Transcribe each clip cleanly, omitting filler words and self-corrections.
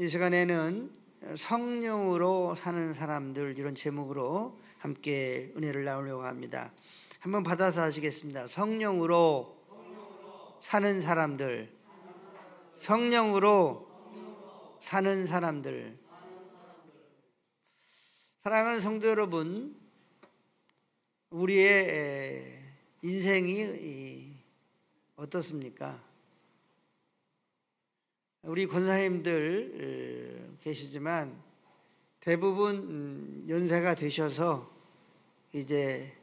이 시간에는 성령으로 사는 사람들, 이런 제목으로 함께 은혜를 나누려고 합니다. 한번 받아서 하시겠습니다. 성령으로 사는 사람들, 성령으로 사는 사람들. 사랑하는 성도 여러분, 우리의 인생이 어떻습니까? 우리 권사님들 계시지만 대부분 연세가 되셔서 이제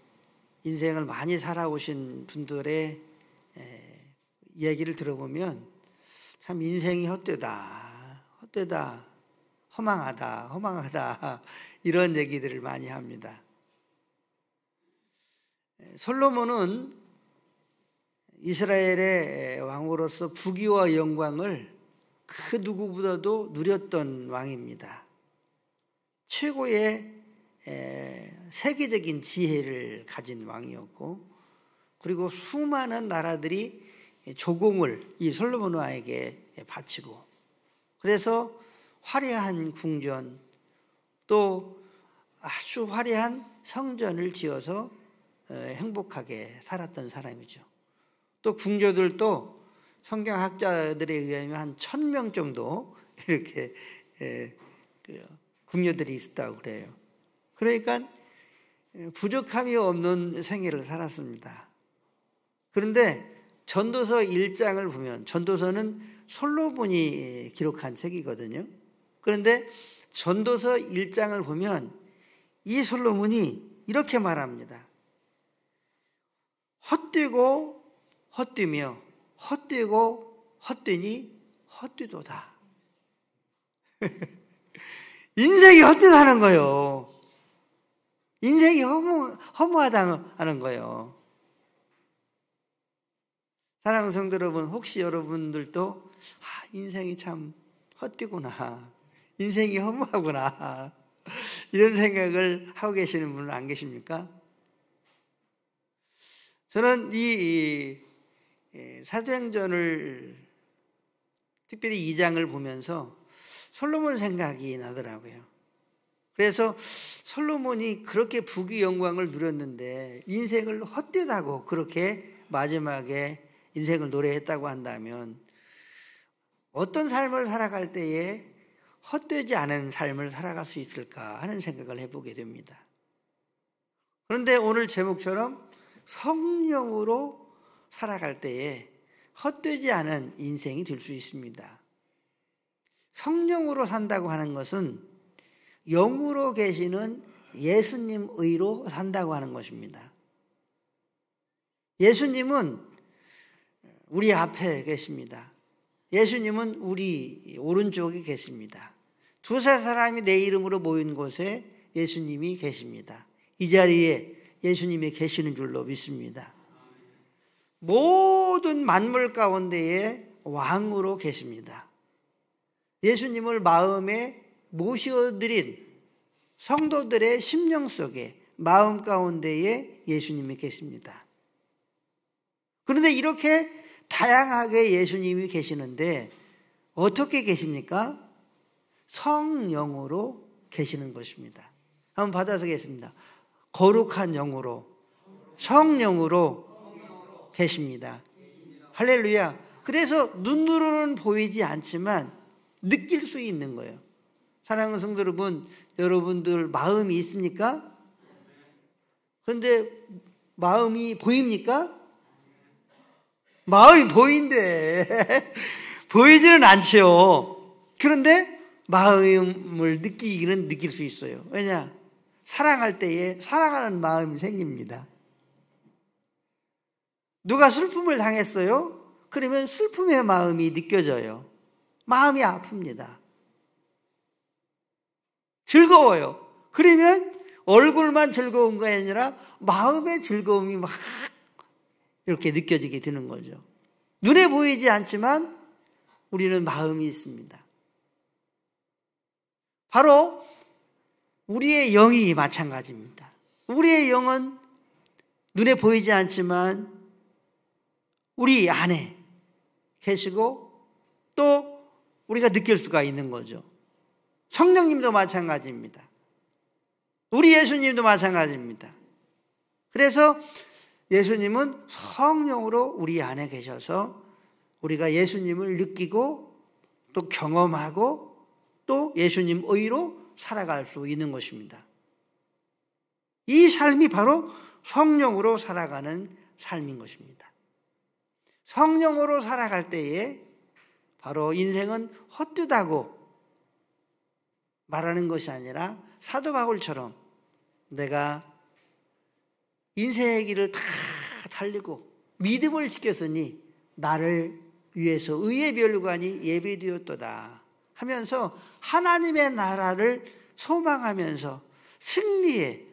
인생을 많이 살아오신 분들의 이야기를 들어보면 참 인생이 헛되다, 허망하다 이런 얘기들을 많이 합니다. 솔로몬은 이스라엘의 왕으로서 부귀와 영광을 그 누구보다도 누렸던 왕입니다. 최고의 세계적인 지혜를 가진 왕이었고, 그리고 수많은 나라들이 조공을 이 솔로몬 왕에게 바치고, 그래서 화려한 궁전, 또 아주 화려한 성전을 지어서 행복하게 살았던 사람이죠. 또 궁조들도 성경학자들에 의하면 한 1000명 정도 이렇게 궁녀들이 있었다고 그래요. 그러니까 부족함이 없는 생애를 살았습니다. 그런데 전도서 1장을 보면, 전도서는 솔로몬이 기록한 책이거든요. 그런데 전도서 1장을 보면 이 솔로몬이 이렇게 말합니다. 헛되고 헛되며 헛되고 헛되니 헛되도다. 인생이 헛되다는 거예요. 인생이 허무하다는 거예요. 사랑하는 성도 여러분, 혹시 여러분들도 인생이 참 헛되구나, 인생이 허무하구나, 이런 생각을 하고 계시는 분은 안 계십니까? 저는 이 사도행전을, 특별히 2장을 보면서 솔로몬 생각이 나더라고요. 그래서 솔로몬이 그렇게 부귀 영광을 누렸는데 인생을 헛되다고 그렇게 마지막에 인생을 노래했다고 한다면 어떤 삶을 살아갈 때에 헛되지 않은 삶을 살아갈 수 있을까 하는 생각을 해보게 됩니다. 그런데 오늘 제목처럼 성령으로 살아갈 때에 헛되지 않은 인생이 될 수 있습니다. 성령으로 산다고 하는 것은 영으로 계시는 예수님 의로 산다고 하는 것입니다. 예수님은 우리 앞에 계십니다. 예수님은 우리 오른쪽에 계십니다. 두세 사람이 내 이름으로 모인 곳에 예수님이 계십니다. 이 자리에 예수님이 계시는 줄로 믿습니다. 모든 만물 가운데에 왕으로 계십니다. 예수님을 마음에 모셔드린 성도들의 심령 속에, 마음 가운데에 예수님이 계십니다. 그런데 이렇게 다양하게 예수님이 계시는데 어떻게 계십니까? 성령으로 계시는 것입니다. 한번 받아서 계십니다. 거룩한 영으로, 성령으로 계십니다. 할렐루야. 그래서 눈으로는 보이지 않지만 느낄 수 있는 거예요. 사랑하는 성도 여러분, 여러분들 마음이 있습니까? 그런데 마음이 보입니까? 마음이 보인대. 보이지는 않죠. 그런데 마음을 느끼기는 느낄 수 있어요. 왜냐? 사랑할 때에 사랑하는 마음이 생깁니다. 누가 슬픔을 당했어요? 그러면 슬픔의 마음이 느껴져요. 마음이 아픕니다. 즐거워요. 그러면 얼굴만 즐거운 게 아니라 마음의 즐거움이 막 이렇게 느껴지게 되는 거죠. 눈에 보이지 않지만 우리는 마음이 있습니다. 바로 우리의 영이 마찬가지입니다. 우리의 영은 눈에 보이지 않지만 우리 안에 계시고 또 우리가 느낄 수가 있는 거죠. 성령님도 마찬가지입니다. 우리 예수님도 마찬가지입니다. 그래서 예수님은 성령으로 우리 안에 계셔서 우리가 예수님을 느끼고 또 경험하고 또 예수님 의로 살아갈 수 있는 것입니다. 이 삶이 바로 성령으로 살아가는 삶인 것입니다. 성령으로 살아갈 때에 바로 인생은 헛되다고 말하는 것이 아니라 사도 바울처럼 내가 인생의 길을 다 달리고 믿음을 지켰으니 나를 위해서 의의 멸관이 예비되었도다 하면서 하나님의 나라를 소망하면서 승리의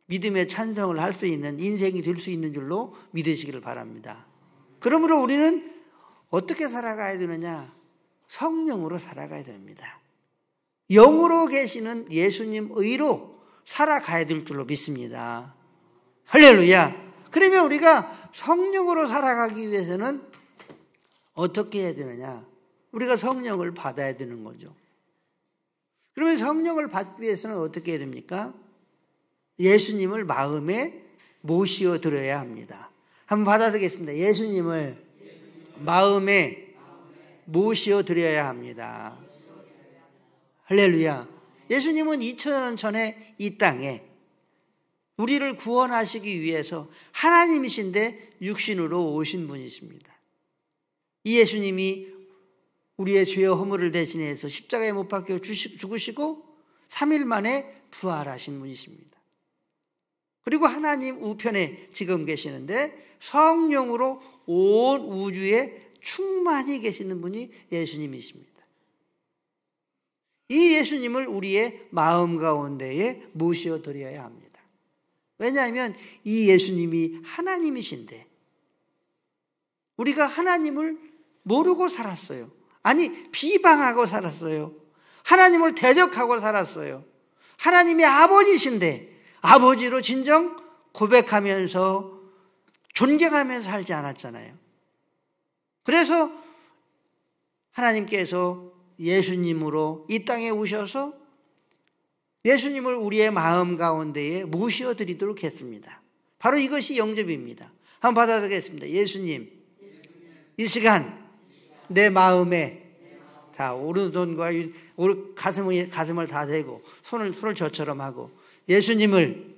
믿음의 찬성을 할 수 있는 인생이 될 수 있는 줄로 믿으시기를 바랍니다. 그러므로 우리는 어떻게 살아가야 되느냐? 성령으로 살아가야 됩니다. 영으로 계시는 예수님 의로 살아가야 될 줄로 믿습니다. 할렐루야. 그러면 우리가 성령으로 살아가기 위해서는 어떻게 해야 되느냐? 우리가 성령을 받아야 되는 거죠. 그러면 성령을 받기 위해서는 어떻게 해야 됩니까? 예수님을 마음에 모시어 드려야 합니다. 한번 받아보겠습니다. 예수님을 마음에 모시어 드려야 합니다. 할렐루야. 예수님은 2000년 전에 이 땅에 우리를 구원하시기 위해서 하나님이신데 육신으로 오신 분이십니다. 이 예수님이 우리의 죄의 허물을 대신해서 십자가에 못 박혀 죽으시고 3일 만에 부활하신 분이십니다. 그리고 하나님 우편에 지금 계시는데 성령으로 온 우주에 충만히 계시는 분이 예수님이십니다. 이 예수님을 우리의 마음 가운데에 모시어 드려야 합니다. 왜냐하면 이 예수님이 하나님이신데 우리가 하나님을 모르고 살았어요. 아니, 비방하고 살았어요. 하나님을 대적하고 살았어요. 하나님의 아버지신데 아버지로 진정 고백하면서 존경하면서 살지 않았잖아요. 그래서 하나님께서 예수님으로 이 땅에 오셔서 예수님을 우리의 마음 가운데에 모셔드리도록 했습니다. 바로 이것이 영접입니다. 한번 받아드리겠습니다. 예수님, 이 시간 내 마음에 자 오른손과 가슴을 다 대고 손을 저처럼 하고 예수님을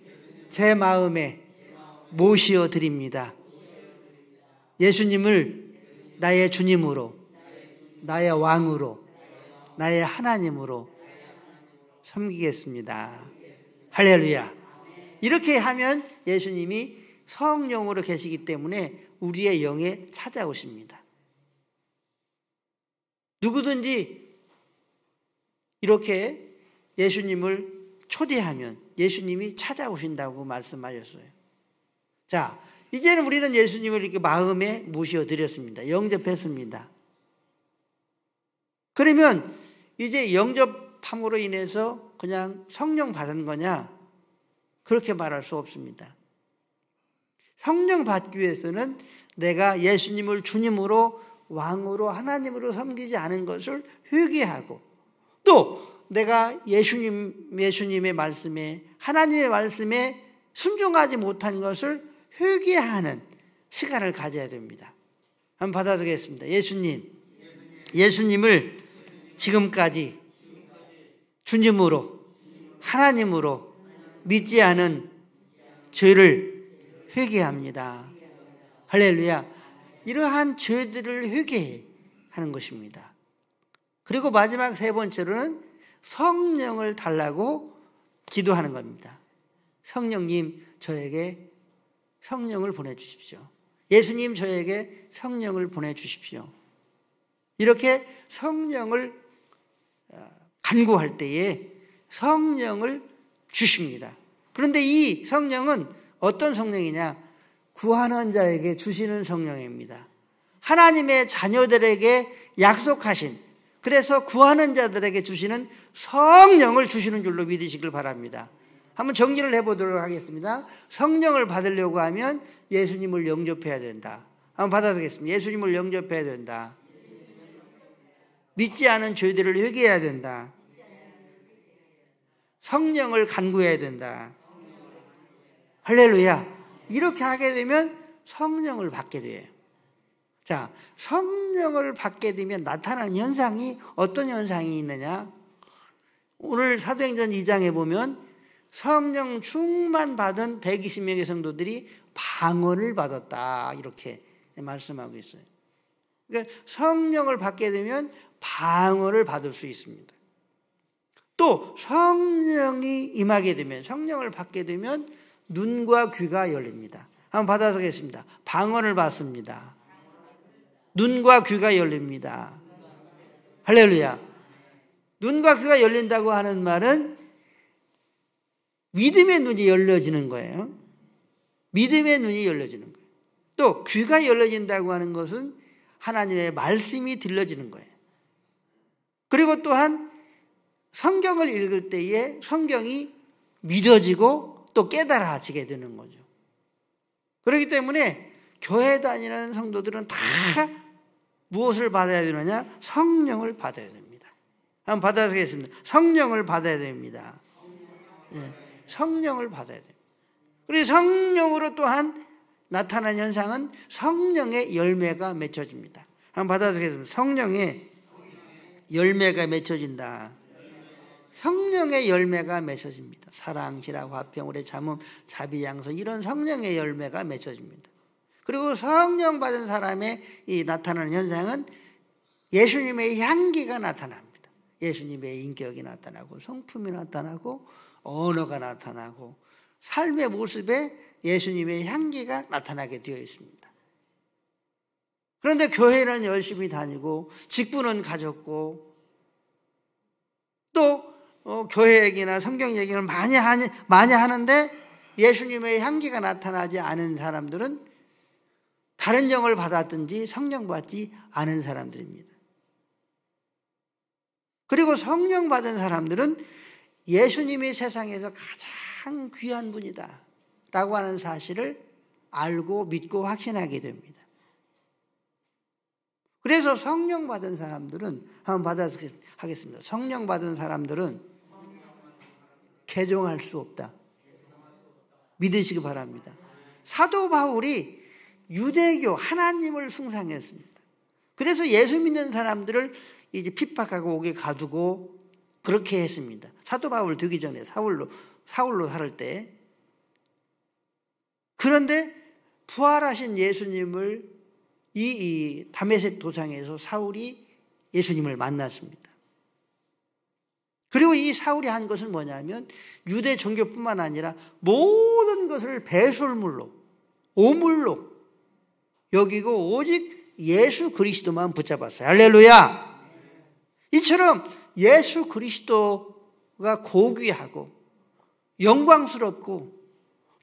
제 마음에 모시어 드립니다. 예수님을 나의 주님으로, 나의 왕으로, 나의 하나님으로 섬기겠습니다. 할렐루야. 이렇게 하면 예수님이 성령으로 계시기 때문에 우리의 영에 찾아오십니다. 누구든지 이렇게 예수님을 초대하면 예수님이 찾아오신다고 말씀하셨어요. 자, 이제는 우리는 예수님을 이렇게 마음에 모셔드렸습니다. 영접했습니다. 그러면 이제 영접함으로 인해서 그냥 성령 받은 거냐? 그렇게 말할 수 없습니다. 성령 받기 위해서는 내가 예수님을 주님으로 왕으로 하나님으로 섬기지 않은 것을 회개하고 또 내가 예수님의 말씀에 하나님의 말씀에 순종하지 못한 것을 회개하는 시간을 가져야 됩니다. 한번 받아드리겠습니다. 예수님을 지금까지 주님으로 하나님으로 믿지 않은 죄를 회개합니다. 할렐루야. 이러한 죄들을 회개하는 것입니다. 그리고 마지막 세 번째로는 성령을 달라고 기도하는 겁니다. 성령님, 저에게 성령을 보내주십시오. 예수님, 저에게 성령을 보내주십시오. 이렇게 성령을 간구할 때에 성령을 주십니다. 그런데 이 성령은 어떤 성령이냐? 구하는 자에게 주시는 성령입니다. 하나님의 자녀들에게 약속하신, 그래서 구하는 자들에게 주시는 성령을 주시는 줄로 믿으시길 바랍니다. 한번 정리를 해보도록 하겠습니다. 성령을 받으려고 하면 예수님을 영접해야 된다. 한번 받아보겠습니다. 예수님을 영접해야 된다. 믿지 않은 죄들을 회개해야 된다. 성령을 간구해야 된다. 할렐루야. 이렇게 하게 되면 성령을 받게 돼요. 자, 성령을 받게 되면 나타나는 현상이 어떤 현상이 있느냐? 오늘 사도행전 2장에 보면 성령 충만 받은 120명의 성도들이 방언을 받았다. 이렇게 말씀하고 있어요. 그러니까 성령을 받게 되면 방언을 받을 수 있습니다. 또 성령이 임하게 되면, 성령을 받게 되면 눈과 귀가 열립니다. 한번 받아서 하겠습니다. 방언을 받습니다. 눈과 귀가 열립니다. 할렐루야. 눈과 귀가 열린다고 하는 말은 믿음의 눈이 열려지는 거예요. 믿음의 눈이 열려지는 거예요. 또 귀가 열려진다고 하는 것은 하나님의 말씀이 들려지는 거예요. 그리고 또한 성경을 읽을 때에 성경이 믿어지고 또 깨달아지게 되는 거죠. 그렇기 때문에 교회 다니는 성도들은 다 무엇을 받아야 되느냐? 성령을 받아야 됩니다. 한번 받아보겠습니다. 성령을 받아야 됩니다. 네, 성령을 받아야 됩니다. 그리고 성령으로 또한 나타난 현상은 성령의 열매가 맺혀집니다. 한번 받아보겠습니다. 성령의 열매가 맺혀진다. 성령의 열매가 맺혀집니다. 사랑, 희락, 화평, 오래 참음, 자비, 양선, 이런 성령의 열매가 맺혀집니다. 그리고 성령 받은 사람의 이 나타나는 현상은 예수님의 향기가 나타납니다. 예수님의 인격이 나타나고 성품이 나타나고 언어가 나타나고 삶의 모습에 예수님의 향기가 나타나게 되어 있습니다. 그런데 교회는 열심히 다니고 직분은 가졌고 또 교회 얘기나 성경 얘기를 많이 하는데 예수님의 향기가 나타나지 않은 사람들은 다른 영을 받았든지 성령 받지 않은 사람들입니다. 그리고 성령 받은 사람들은 예수님이 세상에서 가장 귀한 분이다 라고 하는 사실을 알고 믿고 확신하게 됩니다. 그래서 성령 받은 사람들은 한번 받아서 하겠습니다. 성령 받은 사람들은 개종할 수 없다. 믿으시기 바랍니다. 사도 바울이 유대교 하나님을 숭상했습니다. 그래서 예수 믿는 사람들을 이제 핍박하고 옥에 가두고 그렇게 했습니다. 사도 바울 되기 전에 사울로 살을 때. 그런데 부활하신 예수님을 이 다메섹 도상에서 사울이 예수님을 만났습니다. 그리고 이 사울이 한 것은 뭐냐면 유대 종교뿐만 아니라 모든 것을 배설물로 오물로 여기고 오직 예수 그리스도만 붙잡았어요. 할렐루야. 이처럼 예수 그리스도가 고귀하고 영광스럽고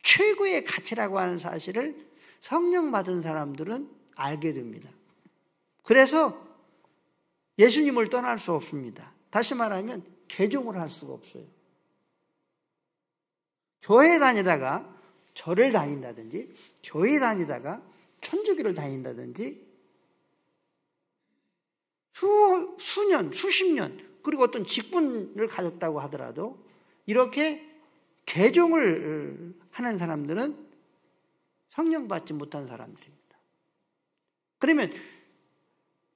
최고의 가치라고 하는 사실을 성령 받은 사람들은 알게 됩니다. 그래서 예수님을 떠날 수 없습니다. 다시 말하면 개종을 할 수가 없어요. 교회 다니다가 절을 다닌다든지 교회 다니다가 천주교를 다닌다든지 수년, 수십 년 그리고 어떤 직분을 가졌다고 하더라도 이렇게 개종을 하는 사람들은 성령 받지 못한 사람들입니다. 그러면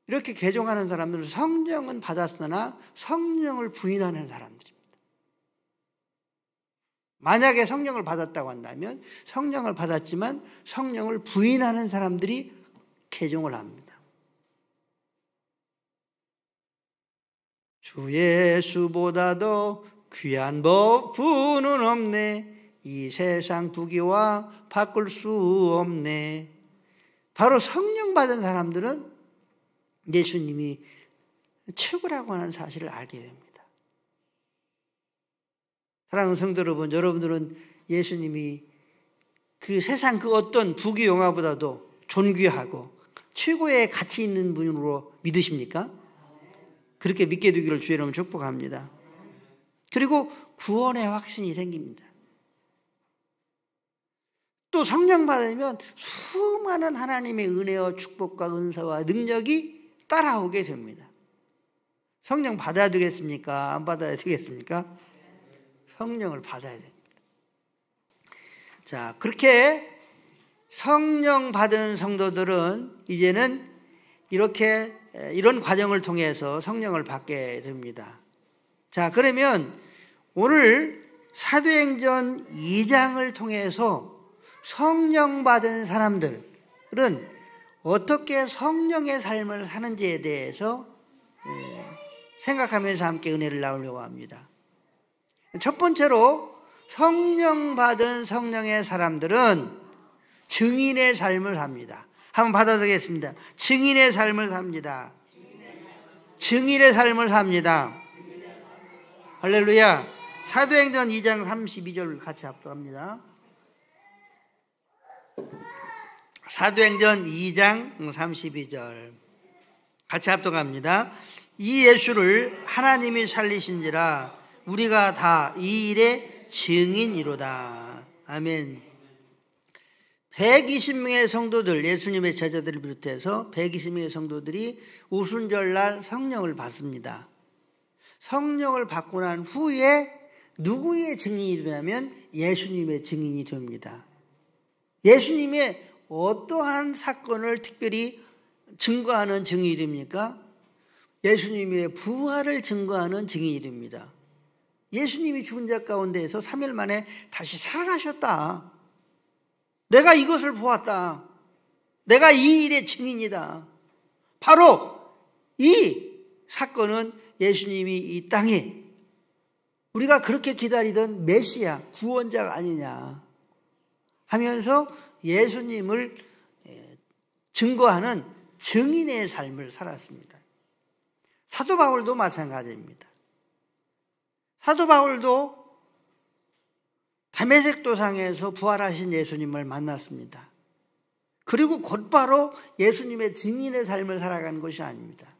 이렇게 개종하는 사람들은 성령은 받았으나 성령을 부인하는 사람들입니다. 만약에 성령을 받았다고 한다면 성령을 받았지만 성령을 부인하는 사람들이 개종을 합니다. 주 예수보다도 귀한 법 부는 없네. 이 세상 부귀와 바꿀 수 없네. 바로 성령 받은 사람들은 예수님이 최고라고 하는 사실을 알게 됩니다. 사랑하는 성도 여러분, 여러분들은 예수님이 그 세상 그 어떤 부귀 영화보다도 존귀하고 최고의 가치 있는 분으로 믿으십니까? 그렇게 믿게 되기를 주의 이름으로 축복합니다. 그리고 구원의 확신이 생깁니다. 또 성령 받으면 수많은 하나님의 은혜와 축복과 은사와 능력이 따라오게 됩니다. 성령 받아야 되겠습니까? 안 받아야 되겠습니까? 성령을 받아야 됩니다. 자, 그렇게 성령 받은 성도들은 이제는 이런 과정을 통해서 성령을 받게 됩니다. 자, 그러면 오늘 사도행전 2장을 통해서 성령 받은 사람들은 어떻게 성령의 삶을 사는지에 대해서 생각하면서 함께 은혜를 나누려고 합니다. 첫 번째로 성령 받은 성령의 사람들은 증인의 삶을 삽니다. 한번 받아보겠습니다. 증인의 삶을 삽니다. 증인의 삶을 삽니다. 할렐루야. 사도행전 2장 32절 같이 합독합니다. 사도행전 2장 32절 같이 합독합니다. 이 예수를 하나님이 살리신지라 우리가 다 이 일의 증인이로다. 아멘. 120명의 성도들, 예수님의 제자들을 비롯해서 120명의 성도들이 우순절날 성령을 받습니다. 성령을 받고 난 후에 누구의 증인이 되냐면 예수님의 증인이 됩니다. 예수님의 어떠한 사건을 특별히 증거하는 증인이 됩니까? 예수님의 부활을 증거하는 증인이 됩니다. 예수님이 죽은 자 가운데에서 3일 만에 다시 살아나셨다. 내가 이것을 보았다. 내가 이 일의 증인이다. 바로 이 사건은 예수님이 이 땅에 우리가 그렇게 기다리던 메시아, 구원자가 아니냐 하면서 예수님을 증거하는 증인의 삶을 살았습니다. 사도 바울도 마찬가지입니다. 사도 바울도 다메섹 도상에서 부활하신 예수님을 만났습니다. 그리고 곧바로 예수님의 증인의 삶을 살아가는 것이 아닙니다.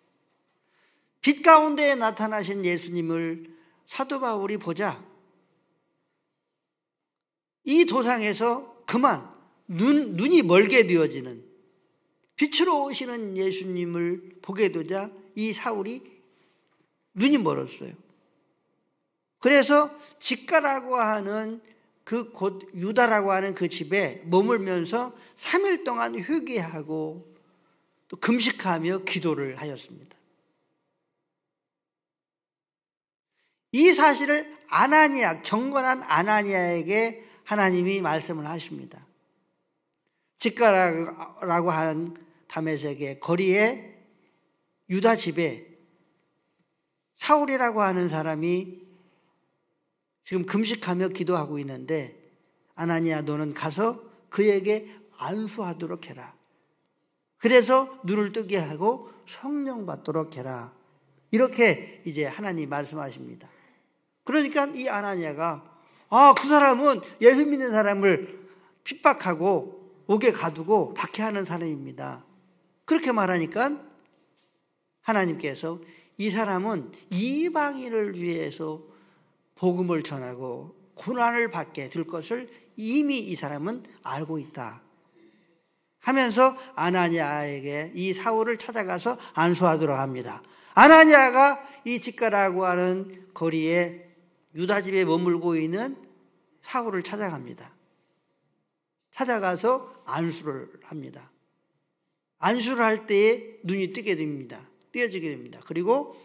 빛 가운데 나타나신 예수님을 사도 바울이 보자 이 도상에서 그만 눈이 멀게 되어지는 빛으로 오시는 예수님을 보게 되자 이 사울이 눈이 멀었어요. 그래서 직가라고 하는 그 곧 유다라고 하는 그 집에 머물면서 3일 동안 회개하고 또 금식하며 기도를 하였습니다. 이 사실을 경건한 아나니아에게 하나님이 말씀을 하십니다. 직가라고 하는 다메섹의 거리에 유다 집에 사울이라고 하는 사람이 지금 금식하며 기도하고 있는데 아나니아 너는 가서 그에게 안수하도록 해라. 그래서 눈을 뜨게 하고 성령 받도록 해라. 이렇게 이제 하나님 말씀하십니다. 그러니까 이 아나니아가 그 사람은 예수 믿는 사람을 핍박하고 옥에 가두고 박해하는 사람입니다. 그렇게 말하니까 하나님께서 이 사람은 이방인을 위해서 복음을 전하고 고난을 받게 될 것을 이미 이 사람은 알고 있다 하면서 아나니아에게 이 사울을 찾아가서 안수하도록 합니다. 아나니아가 이 직가라고 하는 거리에 유다 집에 머물고 있는 사울을 찾아갑니다. 찾아가서 안수를 합니다. 안수를 할 때에 눈이 뜨게 됩니다. 띄어지게 됩니다. 그리고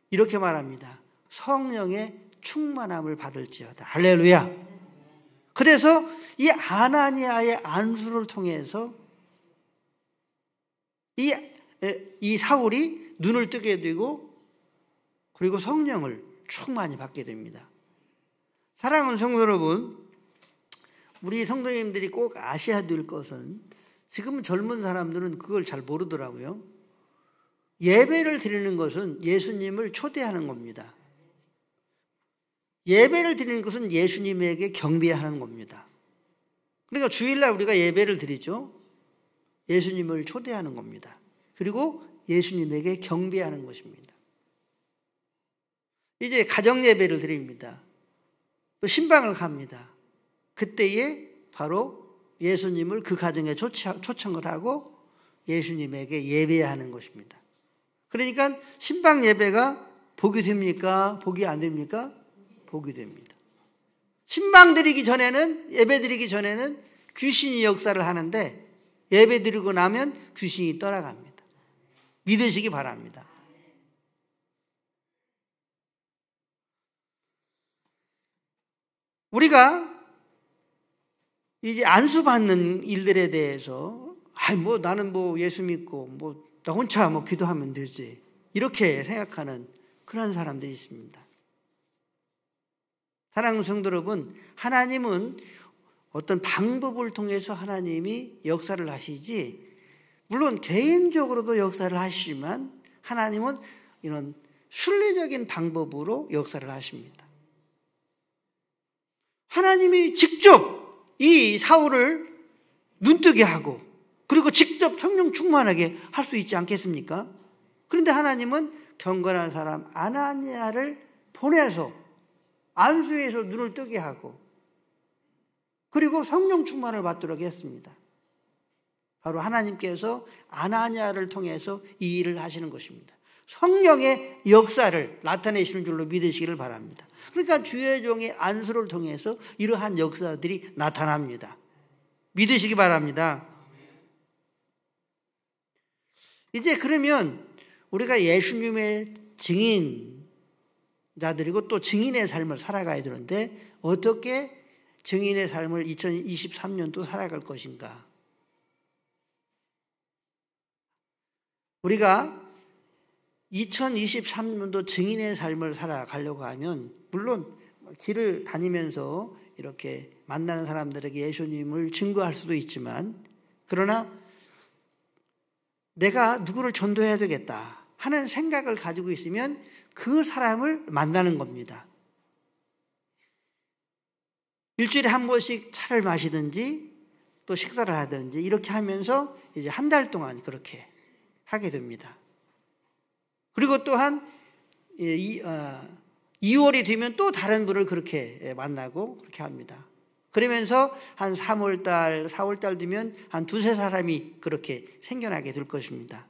이렇게 말합니다. 성령의 충만함을 받을지어다. 할렐루야. 그래서 이 아나니아의 안수를 통해서 이 사울이 눈을 뜨게 되고 그리고 성령을 충만히 받게 됩니다. 사랑하는 성도 여러분, 우리 성도님들이 꼭 아셔야 될 것은 지금 젊은 사람들은 그걸 잘 모르더라고요. 예배를 드리는 것은 예수님을 초대하는 겁니다. 예배를 드리는 것은 예수님에게 경배하는 겁니다. 그러니까 주일날 우리가 예배를 드리죠. 예수님을 초대하는 겁니다. 그리고 예수님에게 경배하는 것입니다. 이제 가정 예배를 드립니다. 또 신방을 갑니다. 그때에 바로 예수님을 그 가정에 초청을 하고 예수님에게 예배하는 것입니다. 그러니까 신방 예배가 복이 됩니까? 복이 안 됩니까? 복이 됩니다. 신방 드리기 전에는, 예배 드리기 전에는 귀신이 역사를 하는데 예배 드리고 나면 귀신이 떠나갑니다. 믿으시기 바랍니다. 우리가 이제 안수받는 일들에 대해서 나는 예수 믿고 나 혼자 기도하면 되지, 이렇게 생각하는 그런 사람들이 있습니다. 사랑하는 성도 여러분, 하나님은 어떤 방법을 통해서 하나님이 역사를 하시지, 물론 개인적으로도 역사를 하시지만 하나님은 이런 순리적인 방법으로 역사를 하십니다. 하나님이 직접 이 사울을 눈뜨게 하고 그리고 직접 성령 충만하게 할 수 있지 않겠습니까? 그런데 하나님은 경건한 사람 아나니아를 보내서 안수에서 눈을 뜨게 하고 그리고 성령 충만을 받도록 했습니다. 바로 하나님께서 아나니아를 통해서 이 일을 하시는 것입니다. 성령의 역사를 나타내시는 줄로 믿으시기를 바랍니다. 그러니까 주의 종의 안수를 통해서 이러한 역사들이 나타납니다. 믿으시기 바랍니다. 이제 그러면 우리가 예수님의 증인자들이고 또 증인의 삶을 살아가야 되는데 어떻게 증인의 삶을 2023년도 살아갈 것인가? 우리가 2023년도 증인의 삶을 살아가려고 하면 물론 길을 다니면서 이렇게 만나는 사람들에게 예수님을 증거할 수도 있지만, 그러나 내가 누구를 전도해야 되겠다 하는 생각을 가지고 있으면 그 사람을 만나는 겁니다. 일주일에 한 번씩 차를 마시든지 또 식사를 하든지 이렇게 하면서 이제 한 달 동안 그렇게 하게 됩니다. 그리고 또한 2월이 되면 또 다른 분을 그렇게 만나고 그렇게 합니다. 그러면서 한 3월달, 4월달 되면 한 두세 사람이 그렇게 생겨나게 될 것입니다.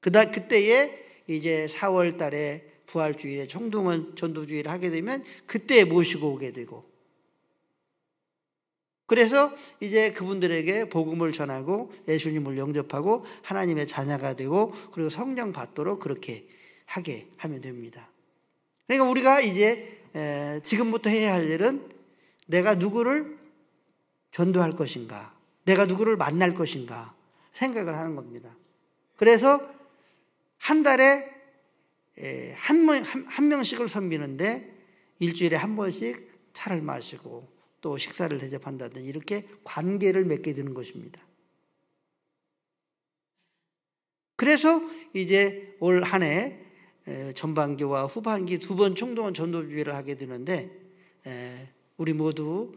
그때에 이제 4월달에 부활주일에 총동원 전도주일을 하게 되면 그때 모시고 오게 되고, 그래서 이제 그분들에게 복음을 전하고 예수님을 영접하고 하나님의 자녀가 되고 그리고 성령 받도록 그렇게 하게 하면 됩니다. 그러니까 우리가 이제 지금부터 해야 할 일은 내가 누구를 전도할 것인가, 내가 누구를 만날 것인가 생각을 하는 겁니다. 그래서 한 달에 한 명씩을 섬기는데 일주일에 한 번씩 차를 마시고 또 식사를 대접한다든지 이렇게 관계를 맺게 되는 것입니다. 그래서 이제 올 한 해 전반기와 후반기 두 번 총동원 전도주의를 하게 되는데, 우리 모두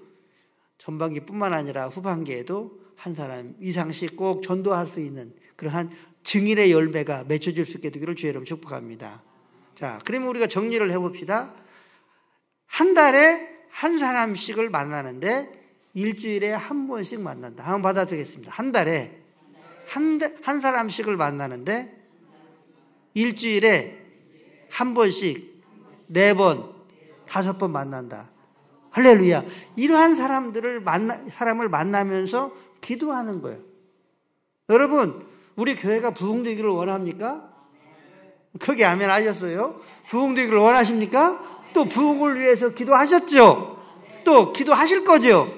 전반기뿐만 아니라 후반기에도 한 사람 이상씩 꼭 전도할 수 있는 그러한 증인의 열매가 맺혀질 수 있게 되기를 주의 이름으로 축복합니다. 자, 그러면 우리가 정리를 해봅시다. 한 달에 한 사람씩을 만나는데 일주일에 한 번씩 만난다. 한번 받아드리겠습니다. 한 달에 한 사람씩을 만나는데 일주일에 한 번씩 4번, 5번 만난다. 할렐루야. 이러한 사람을 만나면서 기도하는 거예요. 여러분, 우리 교회가 부흥되기를 원합니까? 크게 아멘 하셨어요? 부흥되기를 원하십니까? 또 부흥을 위해서 기도하셨죠? 또 기도하실 거죠?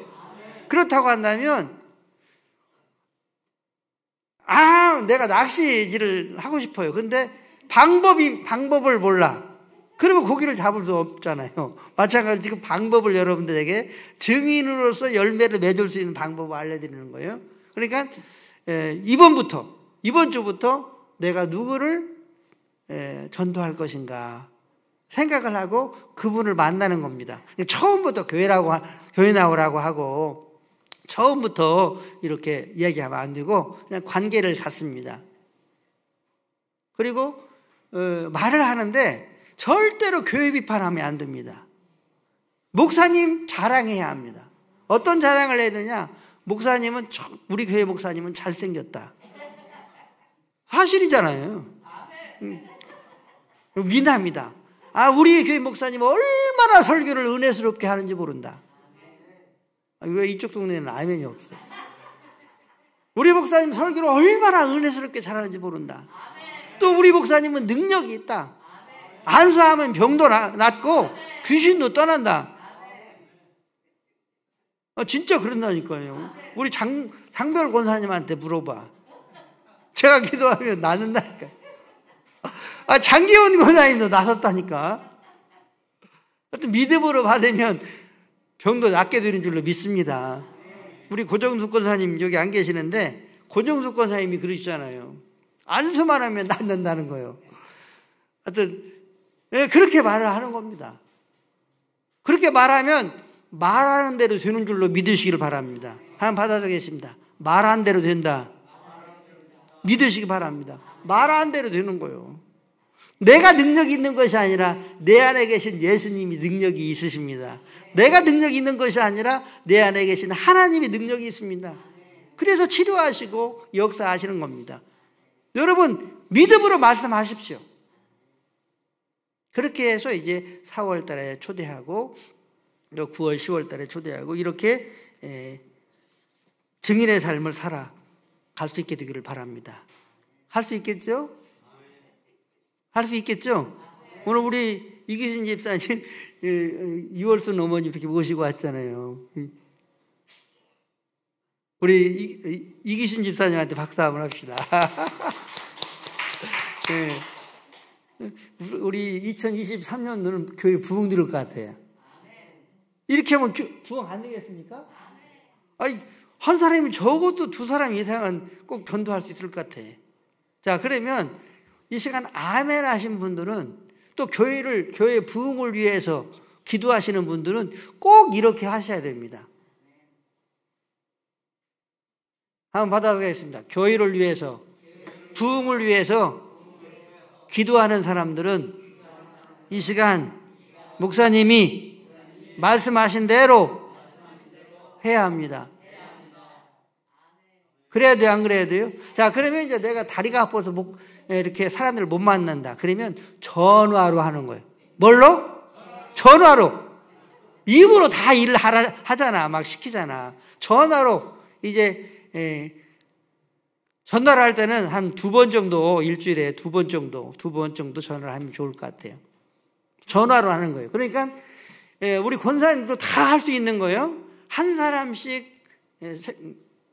그렇다고 한다면 내가 낚시질을 하고 싶어요. 근데 방법을 몰라. 그러면 고기를 잡을 수 없잖아요. 마찬가지로 지금 방법을 여러분들에게 증인으로서 열매를 맺을 수 있는 방법을 알려드리는 거예요. 그러니까 이번 주부터 내가 누구를 전도할 것인가 생각을 하고 그분을 만나는 겁니다. 처음부터 교회 나오라고 하고 처음부터 이렇게 얘기하면 안 되고 그냥 관계를 갖습니다. 그리고 말을 하는데 절대로 교회 비판하면 안 됩니다. 목사님 자랑해야 합니다. 어떤 자랑을 해야 되냐? 목사님은, 우리 교회 목사님은 잘생겼다. 사실이잖아요. 미납니다. 우리 교회 목사님 얼마나 설교를 은혜스럽게 하는지 모른다. 왜 이쪽 동네에는 아멘이 없어? 우리 목사님 설교를 얼마나 은혜스럽게 잘하는지 모른다. 또 우리 목사님은 능력이 있다. 안수하면 병도 낫고 귀신도 떠난다. 진짜 그런다니까요. 우리 장별 권사님한테 물어봐. 제가 기도하면 낫는다니까. 장기훈 권사님도 나섰다니까. 하여튼 믿음으로 받으면 병도 낫게 되는 줄로 믿습니다. 우리 고정숙 권사님 여기 안 계시는데 고정숙 권사님이 그러시잖아요. 안수만 하면 낫는다는 거예요. 하여튼 그렇게 말을 하는 겁니다. 그렇게 말하면 말하는 대로 되는 줄로 믿으시기를 바랍니다. 한번 받아보겠습니다. 말하는 대로 된다. 믿으시기 바랍니다. 말하는 대로 되는 거예요. 내가 능력이 있는 것이 아니라 내 안에 계신 예수님이 능력이 있으십니다. 내가 능력이 있는 것이 아니라 내 안에 계신 하나님이 능력이 있습니다. 그래서 치료하시고 역사하시는 겁니다. 여러분 믿음으로 말씀하십시오. 그렇게 해서 이제 4월 달에 초대하고 9월 10월 달에 초대하고 이렇게 증인의 삶을 살아갈 수 있게 되기를 바랍니다. 할 수 있겠죠? 할 수 있겠죠? 오늘 우리 이기신 집사님 이월순 어머니 이렇게 모시고 왔잖아요. 우리 이기신 집사님한테 박수 한번 합시다. 네. 우리 2023년도는 교회 부흥 들을 것 같아요. 이렇게 하면 부흥 안 되겠습니까? 아니, 한 사람이 적어도 두 사람 이상은 꼭 전도할 수 있을 것 같아. 자, 그러면 이 시간 아멘 하신 분들은 또 교회 부흥을 위해서 기도하시는 분들은 꼭 이렇게 하셔야 됩니다. 한번 받아보겠습니다. 교회를 위해서, 부흥을 위해서 기도하는 사람들은 이 시간 목사님이 말씀하신 대로 해야 합니다. 그래야 돼요, 안 그래야 돼요? 자, 그러면 이제 내가 다리가 아파서 이렇게 사람들을 못 만난다. 그러면 전화로 하는 거예요. 뭘로? 전화로. 입으로 다 일을 하잖아. 막 시키잖아. 전화로 이제 전화를 할 때는 한 2번 정도, 일주일에 2번 정도 전화를 하면 좋을 것 같아요. 전화로 하는 거예요. 그러니까 우리 권사님도 다 할 수 있는 거예요. 한 사람씩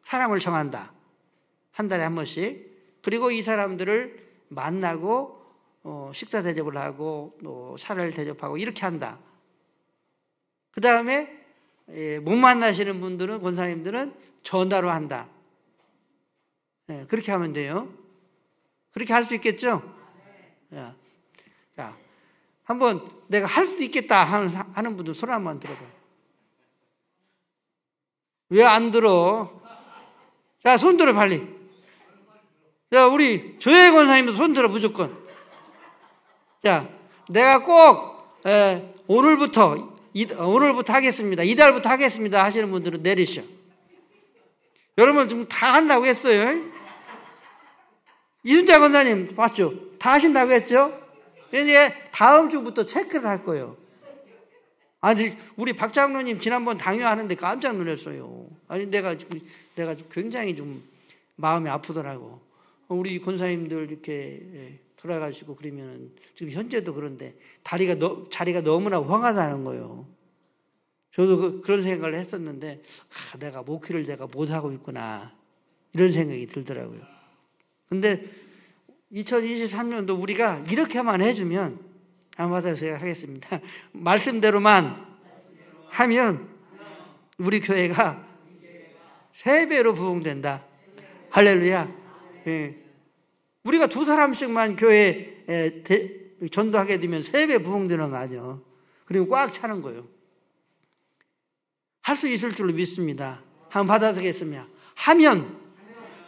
사람을 정한다. 한 달에 한 번씩. 그리고 이 사람들을 만나고 식사 대접을 하고 또 차를 대접하고 이렇게 한다. 그 다음에 못 만나시는 분들은, 권사님들은 전화로 한다. 그렇게 하면 돼요. 그렇게 할 수 있겠죠? 자, 한번 내가 할 수 있겠다 하는 분들 손 한번 들어봐요. 왜 안 들어? 자, 손 들어 빨리. 자, 우리 조혜 권사님도 손 들어 무조건. 자, 내가 꼭 오늘부터 하겠습니다. 이달부터 하겠습니다 하시는 분들은 내리셔. 여러분 지금 다 한다고 했어요. 이순자 권사님 봤죠? 다 하신다고 했죠? 이제 다음 주부터 체크를 할 거예요. 아니, 우리 박 장로님 지난번 강요하는데 깜짝 놀랐어요. 아니, 내가 굉장히 좀 마음이 아프더라고. 우리 권사님들 이렇게 돌아가시고 그러면은 지금 현재도 그런데 자리가 너무나 황하다는 거예요. 저도 그런 생각을 했었는데, 내가 목회를 내가 못하고 있구나. 이런 생각이 들더라고요. 근데 2023년도 우리가 이렇게만 해주면, 한번 받아서 제가 하겠습니다. 말씀대로만 하면 우리 교회가 3배로 부흥된다. 할렐루야. 예. 우리가 2사람씩만 교회에 전도하게 되면 3배 부흥되는 거 아니에요. 그리고 꽉 차는 거예요. 할 수 있을 줄로 믿습니다. 한번 받아서겠습니다. 하면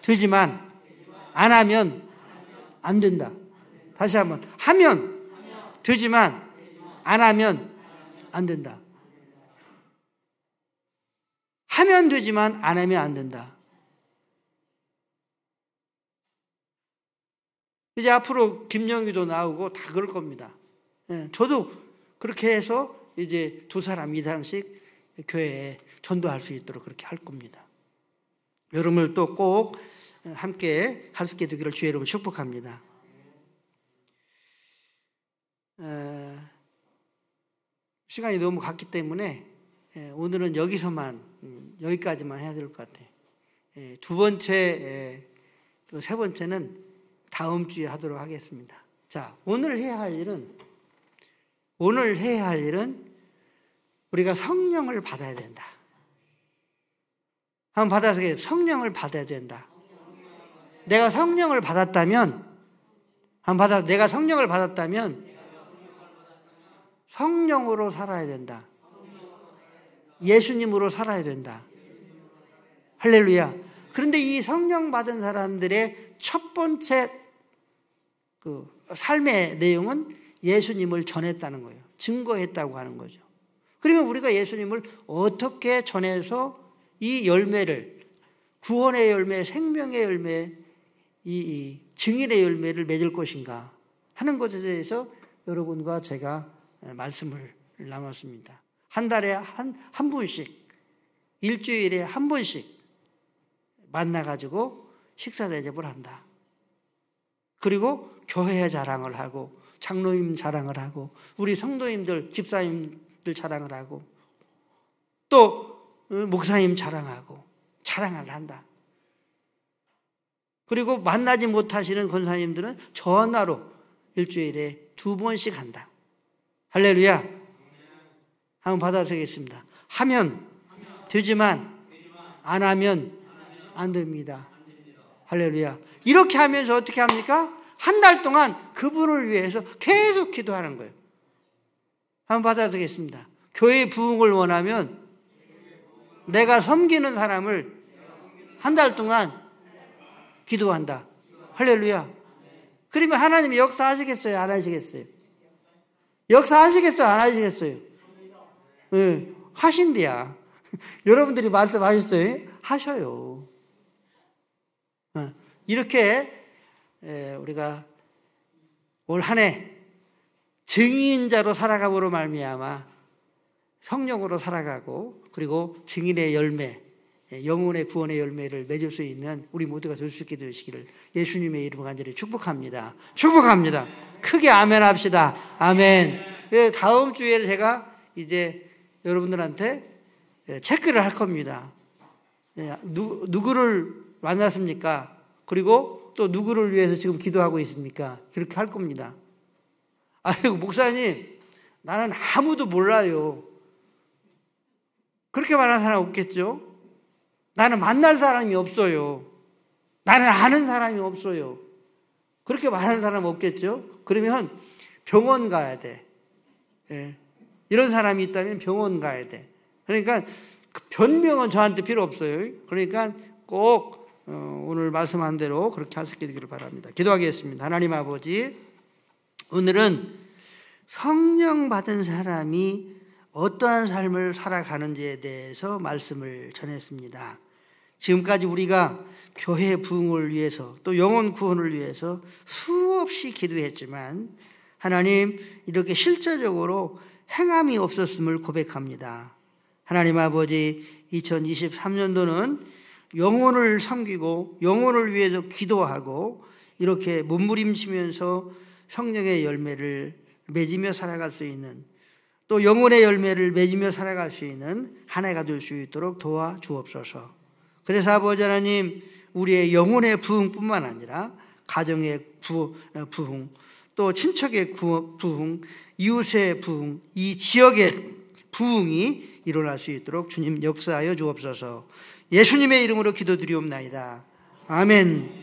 되지만 안 하면 안 된다. 다시 한번. 하면 되지만 안 하면 안 된다. 하면 되지만 안 하면 안 된다. 이제 앞으로 김영희도 나오고 다 그럴 겁니다. 저도 그렇게 해서 이제 2사람 이상씩 교회에 전도할 수 있도록 그렇게 할 겁니다. 여러분을 또 꼭 함께 할 수 있게 되기를 주의 이름으로 축복합니다. 시간이 너무 갔기 때문에 오늘은 여기까지만 해야 될 것 같아요. 2번째, 또 3번째는 다음 주에 하도록 하겠습니다. 자, 오늘 해야 할 일은 우리가 성령을 받아야 된다. 한번 받아서 성령을 받아야 된다. 내가 성령을 받았다면 성령으로 살아야 된다. 예수님으로 살아야 된다. 할렐루야. 그런데 이 성령 받은 사람들의 첫 번째 삶의 내용은 예수님을 전했다는 거예요. 증거했다고 하는 거죠. 그러면 우리가 예수님을 어떻게 전해서 이 열매를, 구원의 열매, 생명의 열매, 이 증인의 열매를 맺을 것인가 하는 것에 대해서 여러분과 제가 말씀을 나눴습니다. 한 달에 한 분씩, 일주일에 한 번씩 만나가지고 식사 대접을 한다. 그리고 교회 자랑을 하고, 장로님 자랑을 하고, 우리 성도님들, 집사님들 자랑을 하고, 또 목사님 자랑하고, 자랑을 한다. 그리고 만나지 못하시는 권사님들은 전화로 일주일에 2번씩 한다. 할렐루야. 한번 받아서겠습니다. 하면 되지만 안 하면 안 됩니다. 할렐루야. 이렇게 하면서 어떻게 합니까? 한 달 동안 그분을 위해서 계속 기도하는 거예요. 한번 받아서겠습니다. 교회 부흥을 원하면 내가 섬기는 사람을 한 달 동안 기도한다. 할렐루야. 그러면 하나님이 역사하시겠어요? 안 하시겠어요? 역사하시겠어요? 안 하시겠어요? 네, 하신대야. 여러분들이 말씀하셨어요? 하셔요. 이렇게 우리가 올 한 해 증인자로 살아감으로 말미암아 성령으로 살아가고, 그리고 증인의 열매, 영혼의 구원의 열매를 맺을 수 있는 우리 모두가 될 수 있게 되시기를 예수님의 이름으로 간절히 축복합니다. 축복합니다. 크게 아멘 합시다. 아멘. 다음 주에 제가 이제 여러분들한테 체크를 할 겁니다. 누구를 만났습니까? 그리고 또 누구를 위해서 지금 기도하고 있습니까? 그렇게 할 겁니다. 아이고, 목사님, 나는 아무도 몰라요. 그렇게 말하는 사람 없겠죠? 나는 만날 사람이 없어요. 나는 아는 사람이 없어요. 그렇게 말하는 사람 없겠죠? 그러면 병원 가야 돼. 이런 사람이 있다면 병원 가야 돼. 그러니까 변명은 저한테 필요 없어요. 그러니까 꼭 오늘 말씀한 대로 그렇게 할 수 있게 되기를 바랍니다. 기도하겠습니다. 하나님 아버지, 오늘은 성령 받은 사람이 어떠한 삶을 살아가는지에 대해서 말씀을 전했습니다. 지금까지 우리가 교회 부흥을 위해서, 또 영혼 구원을 위해서 수없이 기도했지만 하나님, 이렇게 실제적으로 행함이 없었음을 고백합니다. 하나님 아버지, 2023년도는 영혼을 섬기고 영혼을 위해서 기도하고 이렇게 몸부림치면서 성령의 열매를 맺으며 살아갈 수 있는, 또 영혼의 열매를 맺으며 살아갈 수 있는 한 해가 될 수 있도록 도와주옵소서. 그래서 아버지 하나님, 우리의 영혼의 부흥뿐만 아니라 가정의 부흥, 또 친척의 부흥, 이웃의 부흥, 이 지역의 부흥이 일어날 수 있도록 주님 역사하여 주옵소서. 예수님의 이름으로 기도드리옵나이다. 아멘.